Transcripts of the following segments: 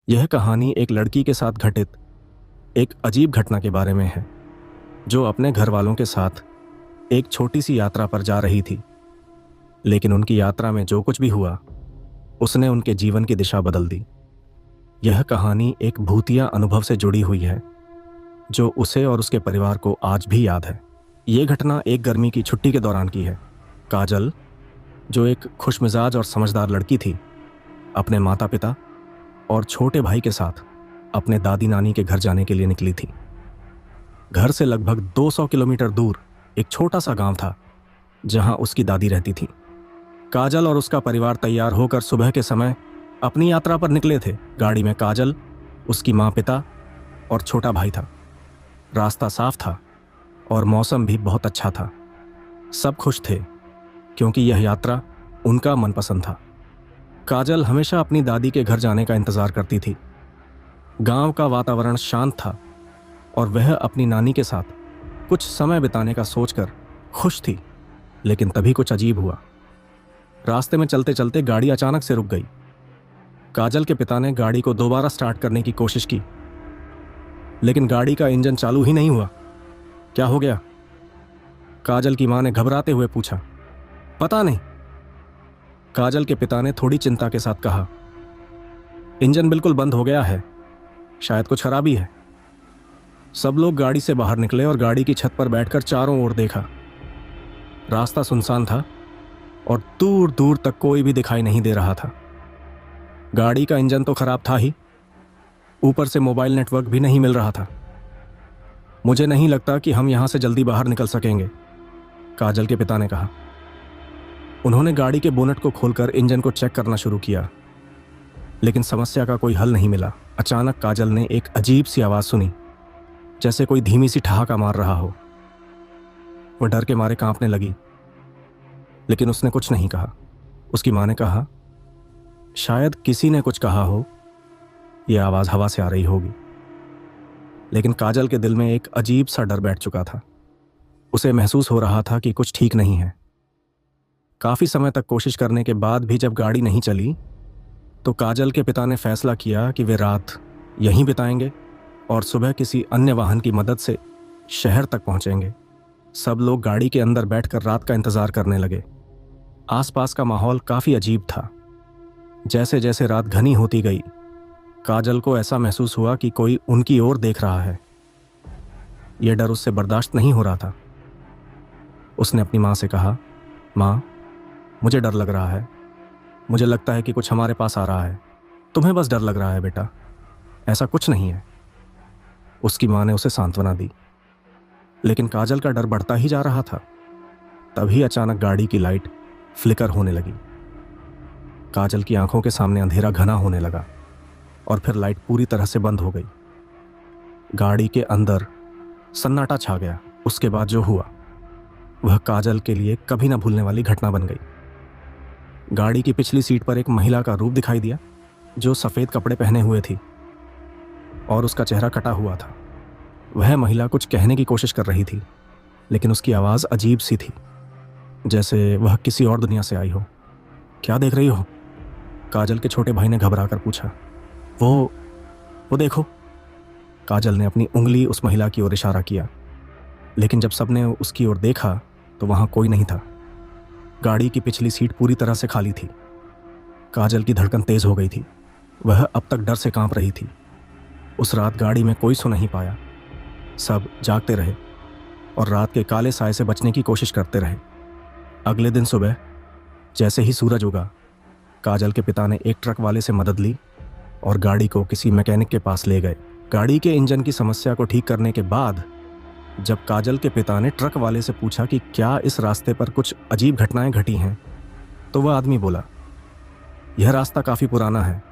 यह कहानी एक लड़की के साथ घटित एक अजीब घटना के बारे में है, जो अपने घर वालों के साथ एक छोटी सी यात्रा पर जा रही थी। लेकिन उनकी यात्रा में जो कुछ भी हुआ, उसने उनके जीवन की दिशा बदल दी। यह कहानी एक भूतिया अनुभव से जुड़ी हुई है, जो उसे और उसके परिवार को आज भी याद है। ये घटना एक गर्मी की छुट्टी के दौरान की है। काजल, जो एक खुशमिजाज और समझदार लड़की थी, अपने माता पिता और छोटे भाई के साथ अपने दादी नानी के घर जाने के लिए निकली थी। घर से लगभग 200 किलोमीटर दूर एक छोटा सा गांव था, जहां उसकी दादी रहती थी। काजल और उसका परिवार तैयार होकर सुबह के समय अपनी यात्रा पर निकले थे। गाड़ी में काजल, उसकी माँ, पिता और छोटा भाई था। रास्ता साफ था और मौसम भी बहुत अच्छा था। सब खुश थे क्योंकि यह यात्रा उनका मनपसंद था। काजल हमेशा अपनी दादी के घर जाने का इंतजार करती थी। गांव का वातावरण शांत था और वह अपनी नानी के साथ कुछ समय बिताने का सोचकर खुश थी। लेकिन तभी कुछ अजीब हुआ। रास्ते में चलते चलते गाड़ी अचानक से रुक गई। काजल के पिता ने गाड़ी को दोबारा स्टार्ट करने की कोशिश की, लेकिन गाड़ी का इंजन चालू ही नहीं हुआ। क्या हो गया? काजल की मां ने घबराते हुए पूछा। पता नहीं, काजल के पिता ने थोड़ी चिंता के साथ कहा। इंजन बिल्कुल बंद हो गया है, शायद कुछ खराबी है। सब लोग गाड़ी से बाहर निकले और गाड़ी की छत पर बैठकर चारों ओर देखा। रास्ता सुनसान था और दूर दूर तक कोई भी दिखाई नहीं दे रहा था। गाड़ी का इंजन तो खराब था ही, ऊपर से मोबाइल नेटवर्क भी नहीं मिल रहा था। मुझे नहीं लगता कि हम यहां से जल्दी बाहर निकल सकेंगे, काजल के पिता ने कहा। उन्होंने गाड़ी के बोनट को खोलकर इंजन को चेक करना शुरू किया, लेकिन समस्या का कोई हल नहीं मिला। अचानक काजल ने एक अजीब सी आवाज सुनी, जैसे कोई धीमी सी ठहाका मार रहा हो। वह डर के मारे कांपने लगी, लेकिन उसने कुछ नहीं कहा। उसकी मां ने कहा, शायद किसी ने कुछ कहा हो, यह आवाज हवा से आ रही होगी। लेकिन काजल के दिल में एक अजीब सा डर बैठ चुका था। उसे महसूस हो रहा था कि कुछ ठीक नहीं है। काफी समय तक कोशिश करने के बाद भी जब गाड़ी नहीं चली, तो काजल के पिता ने फैसला किया कि वे रात यहीं बिताएंगे और सुबह किसी अन्य वाहन की मदद से शहर तक पहुंचेंगे। सब लोग गाड़ी के अंदर बैठकर रात का इंतजार करने लगे। आसपास का माहौल काफी अजीब था। जैसे जैसे रात घनी होती गई, काजल को ऐसा महसूस हुआ कि कोई उनकी ओर देख रहा है। यह डर उससे बर्दाश्त नहीं हो रहा था। उसने अपनी मां से कहा, मां, मुझे डर लग रहा है। मुझे लगता है कि कुछ हमारे पास आ रहा है। तुम्हें बस डर लग रहा है बेटा, ऐसा कुछ नहीं है। उसकी मां ने उसे सांत्वना दी, लेकिन काजल का डर बढ़ता ही जा रहा था। तभी अचानक गाड़ी की लाइट फ्लिकर होने लगी। काजल की आंखों के सामने अंधेरा घना होने लगा और फिर लाइट पूरी तरह से बंद हो गई। गाड़ी के अंदर सन्नाटा छा गया। उसके बाद जो हुआ, वह काजल के लिए कभी ना भूलने वाली घटना बन गई। गाड़ी की पिछली सीट पर एक महिला का रूप दिखाई दिया, जो सफेद कपड़े पहने हुए थी और उसका चेहरा कटा हुआ था। वह महिला कुछ कहने की कोशिश कर रही थी, लेकिन उसकी आवाज अजीब सी थी, जैसे वह किसी और दुनिया से आई हो। क्या देख रही हो? काजल के छोटे भाई ने घबराकर पूछा। वो देखो। काजल ने अपनी उंगली उस महिला की ओर इशारा किया, लेकिन जब सबने उसकी ओर देखा तो वहां कोई नहीं था। गाड़ी की पिछली सीट पूरी तरह से खाली थी। काजल की धड़कन तेज हो गई थी। वह अब तक डर से कांप रही थी। उस रात गाड़ी में कोई सो नहीं पाया। सब जागते रहे और रात के काले साए से बचने की कोशिश करते रहे। अगले दिन सुबह जैसे ही सूरज उगा, काजल के पिता ने एक ट्रक वाले से मदद ली और गाड़ी को किसी मैकेनिक के पास ले गए। गाड़ी के इंजन की समस्या को ठीक करने के बाद जब काजल के पिता ने ट्रक वाले से पूछा कि क्या इस रास्ते पर कुछ अजीब घटनाएं घटी हैं, तो वह आदमी बोला, यह रास्ता काफी पुराना है।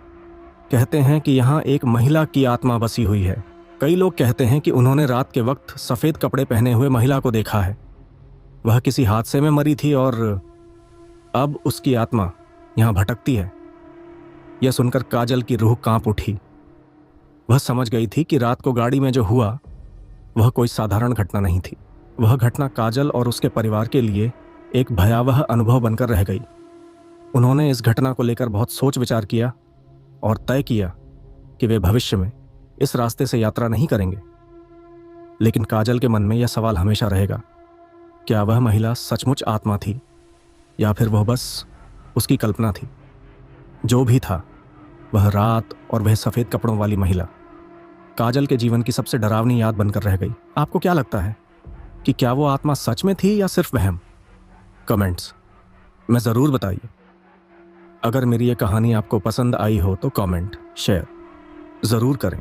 कहते हैं कि यहाँ एक महिला की आत्मा बसी हुई है। कई लोग कहते हैं कि उन्होंने रात के वक्त सफेद कपड़े पहने हुए महिला को देखा है। वह किसी हादसे में मरी थी और अब उसकी आत्मा यहाँ भटकती है। यह सुनकर काजल की रूह कांप उठी। वह समझ गई थी कि रात को गाड़ी में जो हुआ, वह कोई साधारण घटना नहीं थी। वह घटना काजल और उसके परिवार के लिए एक भयावह अनुभव बनकर रह गई। उन्होंने इस घटना को लेकर बहुत सोच विचार किया और तय किया कि वे भविष्य में इस रास्ते से यात्रा नहीं करेंगे। लेकिन काजल के मन में यह सवाल हमेशा रहेगा, क्या वह महिला सचमुच आत्मा थी या फिर वह बस उसकी कल्पना थी। जो भी था, वह रात और वह सफ़ेद कपड़ों वाली महिला काजल के जीवन की सबसे डरावनी याद बनकर रह गई। आपको क्या लगता है कि क्या वो आत्मा सच में थी या सिर्फ वहम? कमेंट्स में ज़रूर बताइए। अगर मेरी ये कहानी आपको पसंद आई हो तो कमेंट शेयर ज़रूर करें।